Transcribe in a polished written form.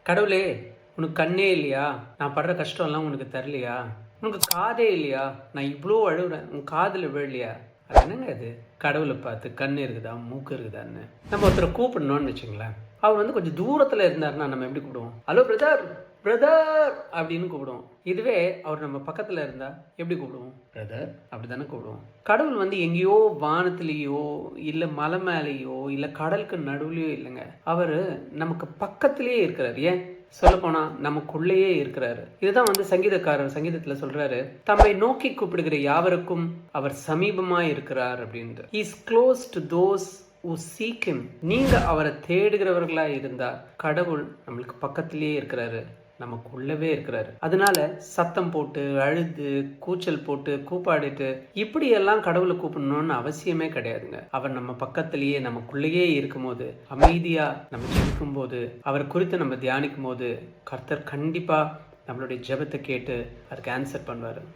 கடவுளே, உனக்கு கண்ணே இல்லையா? நான் படுற கஷ்டம்லாம் உனக்கு தரலையா? உனக்கு காதே இல்லையா? நான் இவ்வளோ அழுகுறேன், உன் காதில் விழலையா? அது என்னங்க இது? கடவுளை பார்த்து கண் இருக்குதா, மூக்கு இருக்குதான்னு நம்ம ஒருத்தரை கூப்பிடணும்னு வச்சுங்களேன். அவர் வந்து கொஞ்சம் தூரத்தில் இருந்தாருன்னா நம்ம எப்படி கூப்பிடுவோம்? ஹலோ பிரதர், பிரதர் அப்படின்னு கூப்பிடுவோம். இதுவே அவர் நம்ம பக்கத்தில் இருந்தா எப்படி கூப்பிடுவோம்? பிரதர் அப்படி தானே கூப்பிடுவோம். கடவுள் வந்து எங்கேயோ வானத்திலேயோ இல்லை மலை மேலேயோ இல்லை கடலுக்கு நடுவுலையோ இல்லைங்க. அவர் நமக்கு பக்கத்திலேயே இருக்கிறார். ஏன் சொல்ல போனா நமக்குள்ளேயே இருக்கிறாரு. இதுதான் வந்து சங்கீதக்காரர் சங்கீதத்துல சொல்றாரு, தம்மை நோக்கி கூப்பிடுகிற யாவருக்கும் அவர் சமீபமா இருக்கிறார் அப்படின்ட்டு. He is close to those who seek him. நீங்க அவரை தேடுகிறவர்களா இருந்தா கடவுள் நம்மளுக்கு பக்கத்திலேயே இருக்கிறாரு, நமக்குள்ளவே இருக்கிறாரு. அதனால சத்தம் போட்டு அழுது கூச்சல் போட்டு கூப்பாடிட்டு இப்படியெல்லாம் கடவுளை கூப்பிடணும்னு அவசியமே கிடையாதுங்க. அவர் நம்ம பக்கத்திலேயே நமக்குள்ளேயே இருக்கும்போது, அமைதியா நம்ம ஜெபிக்கும் போது, அவர் குறித்து நம்ம தியானிக்கும் போது கர்த்தர் கண்டிப்பா நம்மளுடைய ஜெபத்தை கேட்டு அதுக்கு ஆன்சர் பண்ணுவாரு.